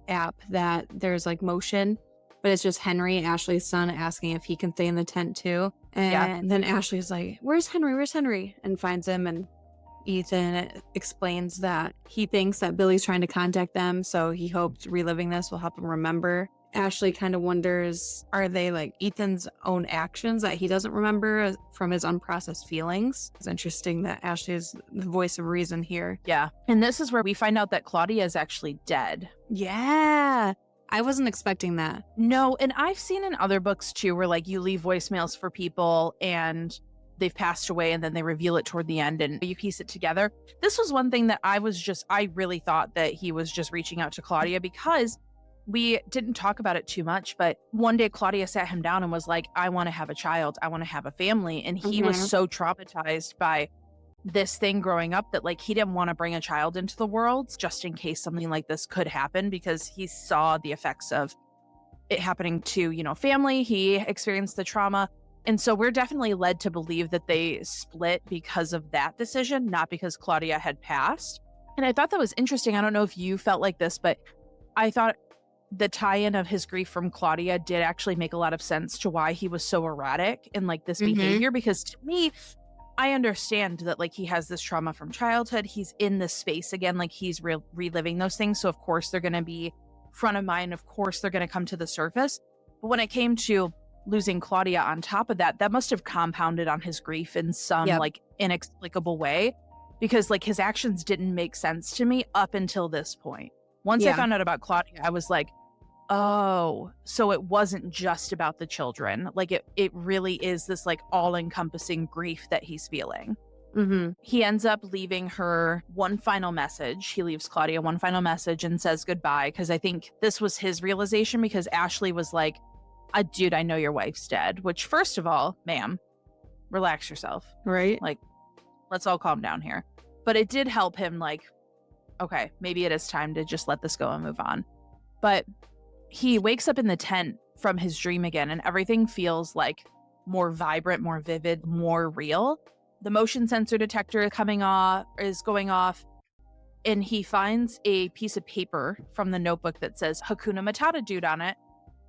app that there's like motion, but it's just Henry, Ashley's son, asking if he can stay in the tent too. And then Ashley's like, where's Henry? Where's Henry? And finds him. And Ethan explains that he thinks that Billy's trying to contact them. So he hopes reliving this will help him remember. Ashley kind of wonders, are they like Ethan's own actions that he doesn't remember from his unprocessed feelings? It's interesting that Ashley is the voice of reason here. Yeah. And this is where we find out that Claudia is actually dead. Yeah. I wasn't expecting that. No, and I've seen in other books too, where like you leave voicemails for people and they've passed away and then they reveal it toward the end and you piece it together. This was one thing that I really thought that he was just reaching out to Claudia, because we didn't talk about it too much, but one day Claudia sat him down and was like, I want to have a child. I want to have a family. And he was so traumatized by this thing growing up that like he didn't want to bring a child into the world just in case something like this could happen, because he saw the effects of it happening to, family. He experienced the trauma. And so we're definitely led to believe that they split because of that decision, not because Claudia had passed. And I thought that was interesting. I don't know if you felt like this, but I thought the tie-in of his grief from Claudia did actually make a lot of sense to why he was so erratic in like this behavior, because to me, I understand that like he has this trauma from childhood. He's in this space again, like he's reliving those things. So of course they're going to be front of mind. Of course they're going to come to the surface. But when it came to losing Claudia on top of that, that must have compounded on his grief in some like inexplicable way, because like his actions didn't make sense to me up until this point. Once I found out about Claudia, I was like, oh, so it wasn't just about the children. Like it really is this like all-encompassing grief that he's feeling. He ends up leaving her one final message. He leaves Claudia one final message and says goodbye, because I think this was his realization, because Ashley was like, dude, I know your wife's dead. Which, first of all, ma'am, relax yourself. Right? Like, let's all calm down here. But it did help him like, okay, maybe it is time to just let this go and move on. But he wakes up in the tent from his dream again, and everything feels like more vibrant, more vivid, more real. The motion sensor detector is going off, and he finds a piece of paper from the notebook that says Hakuna Matata Dude on it.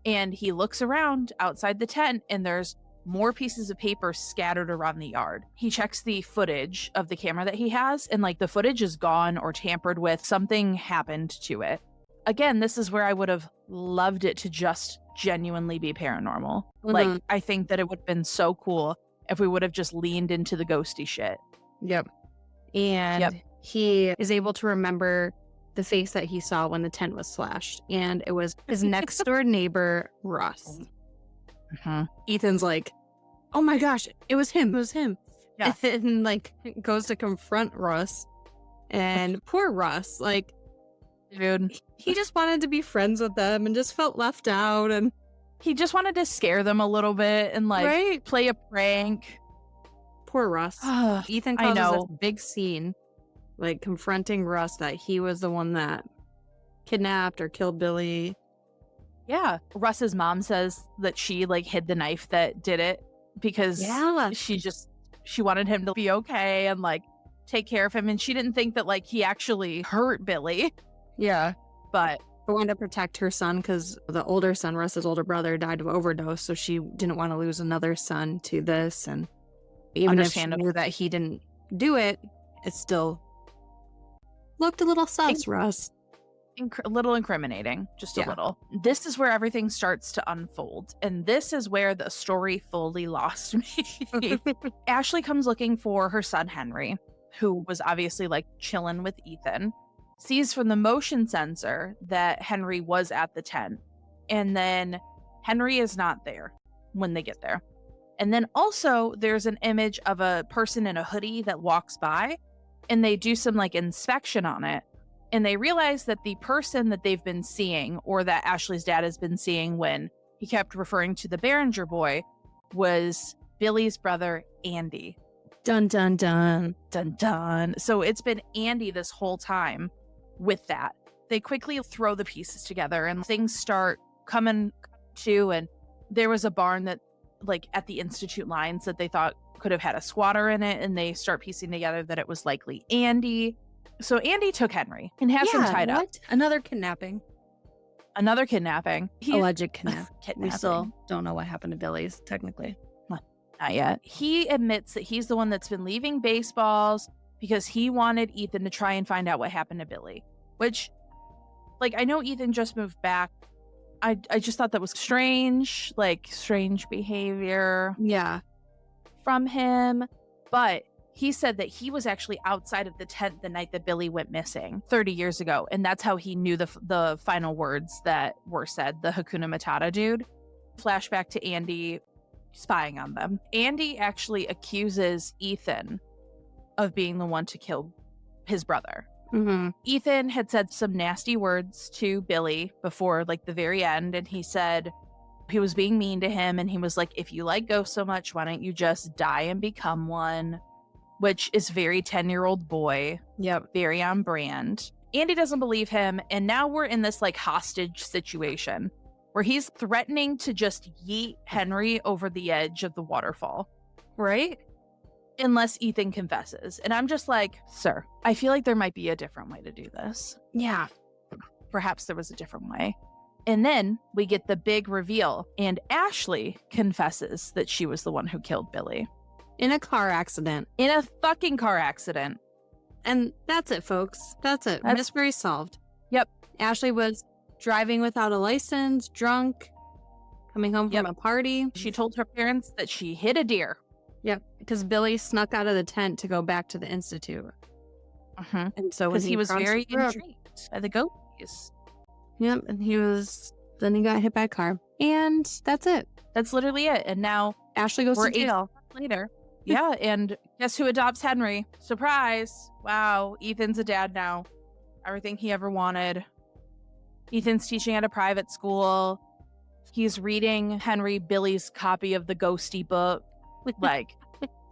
And he looks around outside the tent, and there's more pieces of paper scattered around the yard. He checks the footage of the camera that he has, and like the footage is gone or tampered with. Something happened to it. Again, this is where I would have loved it to just genuinely be paranormal. Like, I think that it would have been so cool if we would have just leaned into the ghosty shit. And he is able to remember the face that he saw when the tent was slashed. And it was his next door neighbor, Russ. Ethan's like, oh my gosh, it was him. It was him. Yeah. And like goes to confront Russ. And poor Russ, like, dude, he just wanted to be friends with them and just felt left out, and he just wanted to scare them a little bit and like play a prank. Poor Russ. Ethan causes this big scene, like confronting Russ that he was the one that kidnapped or killed Billy. Yeah. Russ's mom says that she like hid the knife that did it because she wanted him to be okay and like take care of him, and she didn't think that like he actually hurt Billy. Yeah. But wanted to protect her son because the older son, Russ's older brother, died of overdose, so she didn't want to lose another son to this. And even if she knew that he didn't do it, it still looked a little sus, Russ. A little incriminating, just a little. This is where everything starts to unfold, and this is where the story fully lost me. Ashley comes looking for her son Henry, who was obviously like chilling with Ethan, sees from the motion sensor that Henry was at the tent, and then Henry is not there when they get there. And then also there's an image of a person in a hoodie that walks by, and they do some like inspection on it, and they realize that the person that they've been seeing, or that Ashley's dad has been seeing when he kept referring to the Behringer boy, was Billy's brother Andy. Dun dun dun. Dun dun. So it's been Andy this whole time with that. They quickly throw the pieces together and things start coming to, and there was a barn that like at the Institute lines that they thought could have had a squatter in it, and they start piecing together that it was likely Andy. So Andy took Henry and has him tied up. Another kidnapping. Alleged kidnapping. We still don't know what happened to Billy's, technically. Not yet. He admits that he's the one that's been leaving baseballs because he wanted Ethan to try and find out what happened to Billy. Which, like, I know Ethan just moved back. I just thought that was strange, like strange behavior Yeah. from him. But he said that he was actually outside of the tent the night that Billy went missing 30 years ago. And that's how he knew the final words that were said, the Hakuna Matata dude. Flashback to Andy spying on them. Andy actually accuses Ethan of being the one to kill his brother. Mm-hmm. Ethan had said some nasty words to Billy before like the very end. And he said he was being mean to him. And he was like, if you like ghosts so much, why don't you just die and become one? Which is very 10-year-old boy. Yep. Very on brand. Andy doesn't believe him. And now we're in this like hostage situation where he's threatening to just yeet Henry over the edge of the waterfall. Right? Unless Ethan confesses. And I'm just like, sir, I feel like there might be a different way to do this. Yeah. Perhaps there was a different way. And then we get the big reveal. And Ashley confesses that she was the one who killed Billy. In a car accident. In a fucking car accident. And that's it, folks. That's it. Mystery solved. Yep. Ashley was driving without a license, drunk, coming home from a party. She told her parents that she hit a deer. Yep. Because Billy snuck out of the tent to go back to the Institute. Uh-huh. And so because he was crossed very the road- intrigued by the ghosties. Yep. And then he got hit by a car. And that's it. That's literally it. And now Ashley goes we're to jail. 8 months later. Yeah. And guess who adopts Henry? Surprise. Wow. Ethan's a dad now. Everything he ever wanted. Ethan's teaching at a private school. He's reading Henry Billy's copy of the ghosty book. Like,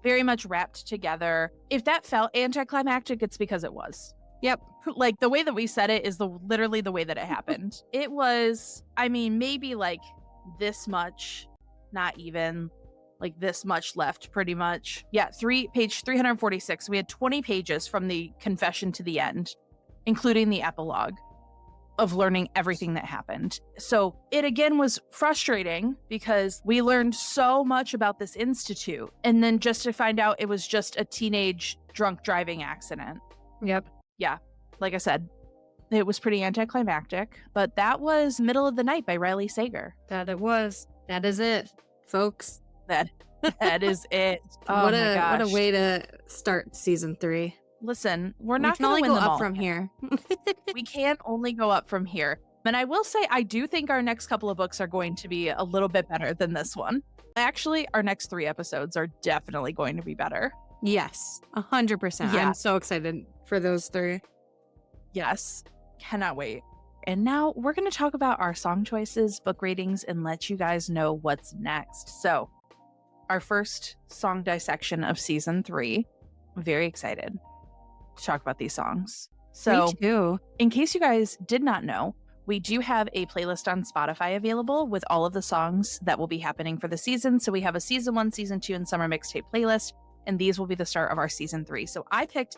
very much wrapped together. If that felt anticlimactic, it's because it was. Yep. Like, the way that we said it is literally the way that it happened. It was, I mean, maybe like this much, not even, like this much left, pretty much. Yeah, page 346. We had 20 pages from the confession to the end, including the epilogue of learning everything that happened. So it again was frustrating because we learned so much about this institute, and then just to find out it was just a teenage drunk driving accident. Yep. Yeah, like I said, it was pretty anticlimactic, but that was Middle of the Night by Riley Sager. That it was. That is it, folks. That is it. Oh what my gosh. What a way to start season 3. Listen, we're not going only to go win them up all. from here. We can only go up from here. And I will say, I do think our next couple of books are going to be a little bit better than this one. Actually, our next 3 episodes are definitely going to be better. Yes, 100%. Yeah. I'm so excited for those 3. Yes, cannot wait. And now we're going to talk about our song choices, book ratings, and let you guys know what's next. So, our first song dissection of season 3. I'm very excited to talk about these songs. So, Me too. in case you guys did not know, we do have a playlist on Spotify available with all of the songs that will be happening for the season. So we have a season 1, season 2, and summer mixtape playlist, and these will be the start of our season 3. So I picked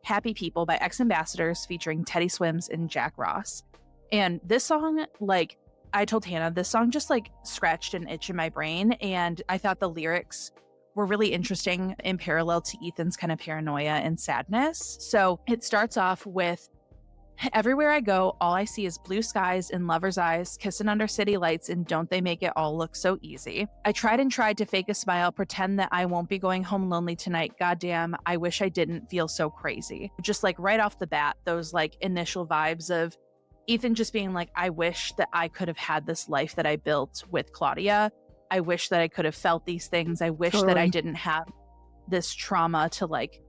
Happy People by X Ambassadors featuring Teddy Swims and Jack Ross. And this song, like I told Hannah, this song just like scratched an itch in my brain. And I thought the lyrics were really interesting in parallel to Ethan's kind of paranoia and sadness. So it starts off with, everywhere I go, all I see is blue skies and lovers' eyes, kissing under city lights, and don't they make it all look so easy? I tried to fake a smile, pretend that I won't be going home lonely tonight. Goddamn, I wish I didn't feel so crazy. Just like right off the bat, those like initial vibes of Ethan just being like, I wish that I could have had this life that I built with Claudia. I wish that I could have felt these things. I wish that I didn't have this trauma to like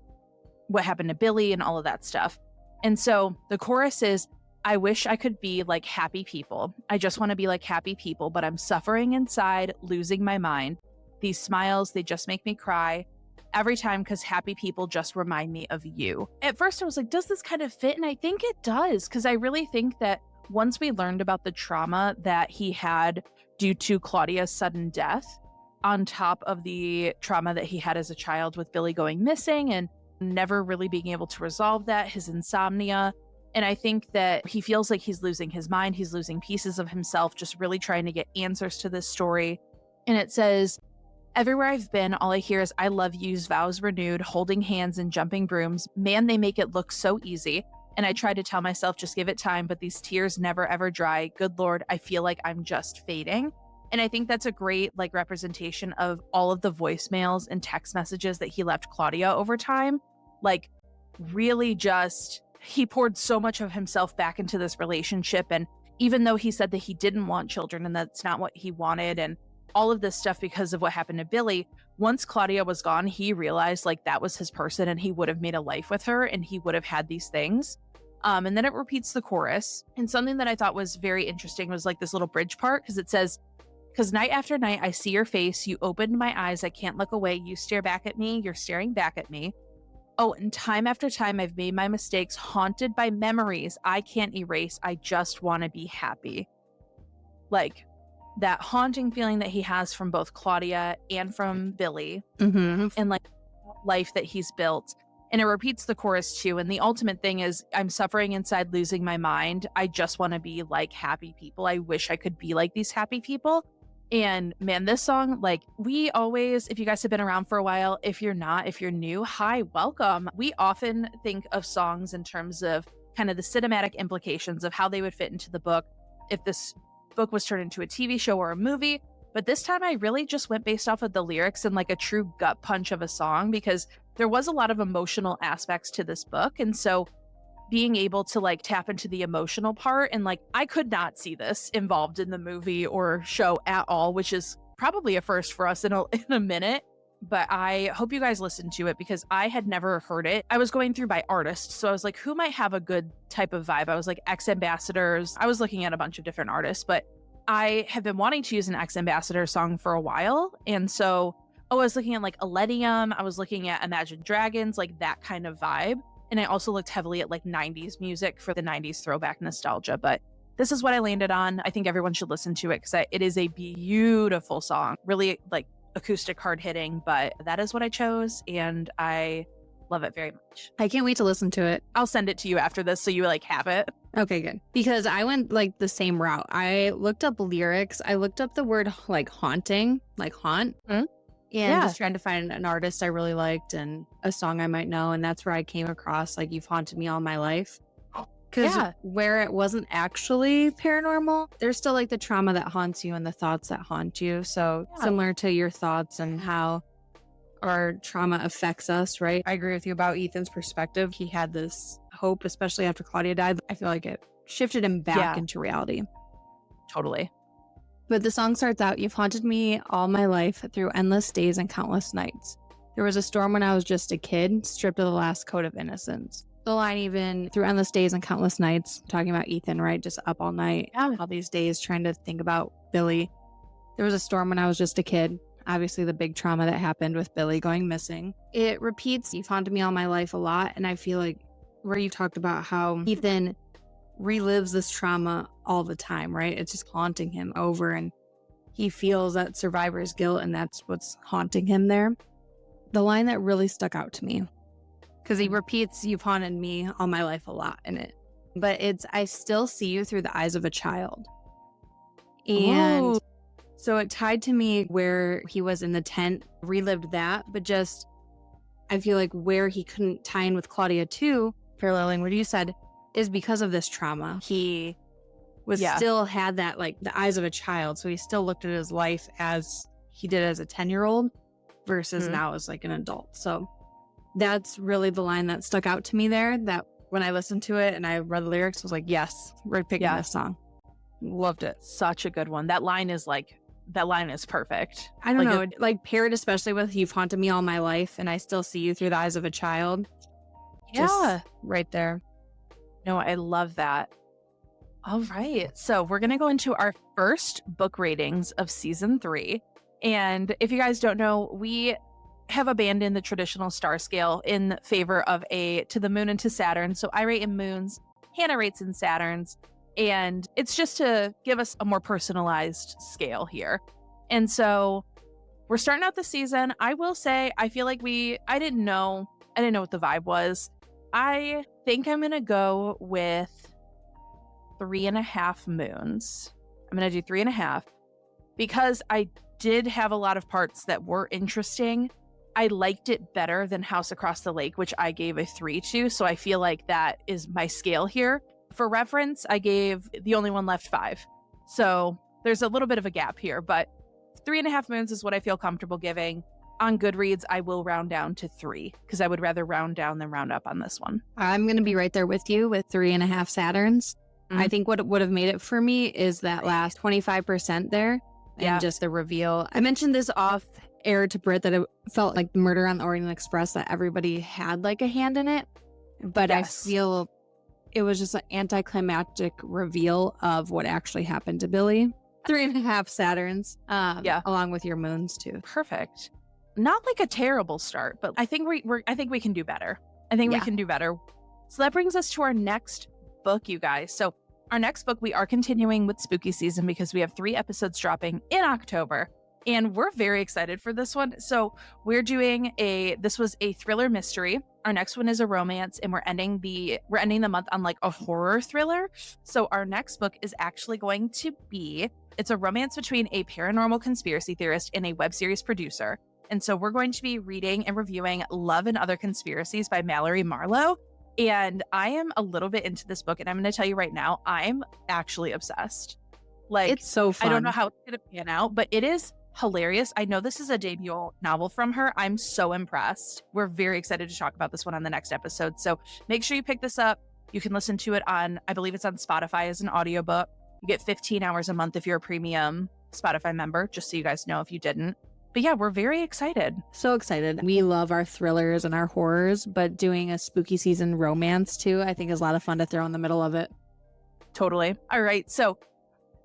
what happened to Billy and all of that stuff. And so the chorus is, I wish I could be like happy people. I just want to be like happy people, but I'm suffering inside, losing my mind. These smiles, they just make me cry every time because happy people just remind me of you. At first I was like, does this kind of fit? And I think it does, because I really think that once we learned about the trauma that he had due to Claudia's sudden death, on top of the trauma that he had as a child with Billy going missing and never really being able to resolve that, his insomnia. And I think that he feels like he's losing his mind. He's losing pieces of himself, just really trying to get answers to this story. And it says, everywhere I've been, all I hear is I love you's vows renewed, holding hands and jumping brooms. Man, they make it look so easy. And I tried to tell myself, just give it time, but these tears never ever dry. Good Lord, I feel like I'm just fading. And I think that's a great like representation of all of the voicemails and text messages that he left Claudia over time. Like really just, he poured so much of himself back into this relationship. And even though he said that he didn't want children and that's not what he wanted and all of this stuff because of what happened to Billy, once Claudia was gone, he realized like that was his person and he would have made a life with her and he would have had these things. And then it repeats the chorus. And something that I thought was very interesting was like this little bridge part because it says, because night after night, I see your face. You opened my eyes. I can't look away. You stare back at me. You're staring back at me. Oh, and time after time, I've made my mistakes, haunted by memories I can't erase. I just want to be happy. Like that haunting feeling that he has from both Claudia and from Billy and like life that he's built. And it repeats the chorus too. And the ultimate thing is I'm suffering inside, losing my mind. I just want to be like happy people. I wish I could be like these happy people. And man, this song, like we always, if you guys have been around for a while, if you're not, if you're new, hi, welcome. We often think of songs in terms of kind of the cinematic implications of how they would fit into the book if this book was turned into a TV show or a movie. But this time I really just went based off of the lyrics and like a true gut punch of a song because there was a lot of emotional aspects to this book. And so being able to like tap into the emotional part and like I could not see this involved in the movie or show at all, which is probably a first for us in a minute. But I hope you guys listen to it because I had never heard it. I was going through by artists. So I was like, who might have a good type of vibe? I was like X Ambassadors. I was looking at a bunch of different artists, but I have been wanting to use an X Ambassador song for a while. And so, I was looking at like Elenium. I was looking at Imagine Dragons, like that kind of vibe. And I also looked heavily at like 90s music for the 90s throwback nostalgia. But this is what I landed on. I think everyone should listen to it because it is a beautiful song, really like acoustic, hard hitting. But that is what I chose. And I love it very much. I can't wait to listen to it. I'll send it to you after this so you like have it. Okay, good. Because I went like the same route. I looked up lyrics. I looked up the word like haunting, like haunt. And just trying to find an artist I really liked and a song I might know. And that's where I came across like You've Haunted Me All My Life. Because where it wasn't actually paranormal, there's still like the trauma that haunts you and the thoughts that haunt you. So similar to your thoughts and how our trauma affects us, right? I agree with you about Ethan's perspective. He had this hope, especially after Claudia died. I feel like it shifted him back into reality. Totally. But the song starts out, You've haunted me all my life through endless days and countless nights. There was a storm when I was just a kid, stripped of the last coat of innocence. The line even, through endless days and countless nights, talking about Ethan, right? Just up all night, all these days trying to think about Billy. There was a storm when I was just a kid. Obviously the big trauma that happened with Billy going missing. It repeats, You've haunted me all my life a lot. And I feel like where you talked about how Ethan relives this trauma all the time, right? It's just haunting him over and he feels that survivor's guilt and that's what's haunting him there. The line that really stuck out to me, because he repeats, You've haunted me all my life a lot in it, but it's, I still see you through the eyes of a child. And so it tied to me where he was in the tent, relived that, but just, I feel like where he couldn't tie in with Claudia too, paralleling what you said, is because of this trauma. He was still had that like the eyes of a child. So he still looked at his life as he did as a 10-year-old versus now as like an adult. So that's really the line that stuck out to me there, that when I listened to it and I read the lyrics, I was like, yes, we're picking this song. Loved it. Such a good one. That line is perfect. I don't know, like paired especially with You've haunted me all my life and I still see you through the eyes of a child. Just right there. No, I love that. All right. So we're going to go into our first book ratings of season 3. And if you guys don't know, we have abandoned the traditional star scale in favor of a to the moon and to Saturn. So I rate in moons, Hannah rates in Saturns. And it's just to give us a more personalized scale here. And so we're starting out the season. I will say, I feel like I didn't know what the vibe was. I think I'm going to go with 3.5 moons. I'm going to do 3.5 because I did have a lot of parts that were interesting. I liked it better than House Across the Lake, which I gave a 3 to. So I feel like that is my scale here. For reference, I gave The Only One Left 5. So there's a little bit of a gap here, but 3.5 moons is what I feel comfortable giving. On Goodreads, I will round down to 3 because I would rather round down than round up on this one. I'm going to be right there with you with 3.5 Saturns. Mm-hmm. I think what would have made it for me is that last 25% there and just the reveal. I mentioned this off air to Britt that it felt like Murder on the Orient Express, that everybody had like a hand in it. But I feel it was just an anticlimactic reveal of what actually happened to Billy. 3.5 Saturns, along with your moons too. Perfect. Not like a terrible start, but I think we can do better. We can do better. So that brings us to our next book, you guys. So our next book, we are continuing with spooky season because we have 3 episodes dropping in October, and we're very excited for this one. So we're doing this was a thriller mystery. Our next one is a romance, and we're ending the month on like a horror thriller. So our next book is actually going to be, it's a romance between a paranormal conspiracy theorist and a web series producer. And so we're going to be reading and reviewing Love and Other Conspiracies by Mallory Marlowe. And I am a little bit into this book, and I'm going to tell you right now, I'm actually obsessed. Like, it's so fun. I don't know how it's going to pan out, but it is hilarious. I know this is a debut novel from her. I'm so impressed. We're very excited to talk about this one on the next episode. So make sure you pick this up. You can listen to it on, I believe it's on Spotify as an audiobook. You get 15 hours a month if you're a premium Spotify member, just so you guys know if you didn't. But yeah, we're very excited. So excited. We love our thrillers and our horrors, but doing a spooky season romance too, I think is a lot of fun to throw in the middle of it. Totally. All right. So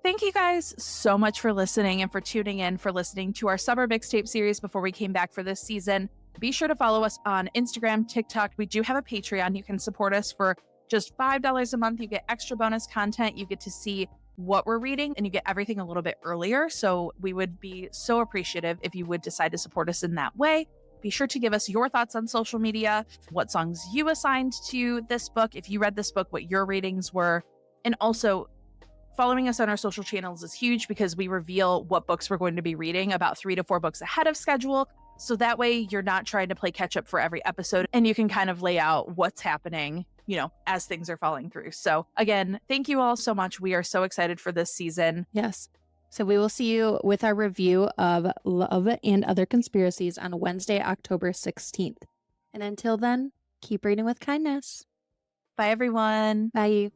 thank you guys so much for listening and for tuning in, for listening to our summer mixtape series before we came back for this season. Be sure to follow us on Instagram, TikTok. We do have a Patreon. You can support us for just $5 a month. You get extra bonus content. You get to see what we're reading, and you get everything a little bit earlier. So we would be so appreciative if you would decide to support us in that way. Be sure to give us your thoughts on social media, what songs you assigned to this book, if you read this book, what your ratings were. And also, following us on our social channels is huge because we reveal what books we're going to be reading about 3 to 4 books ahead of schedule. So that way you're not trying to play catch up for every episode, and you can kind of lay out what's happening, as things are falling through. So again, thank you all so much. We are so excited for this season. Yes. So we will see you with our review of Love and Other Conspiracies on Wednesday, October 16th. And until then, keep reading with kindness. Bye, everyone. Bye.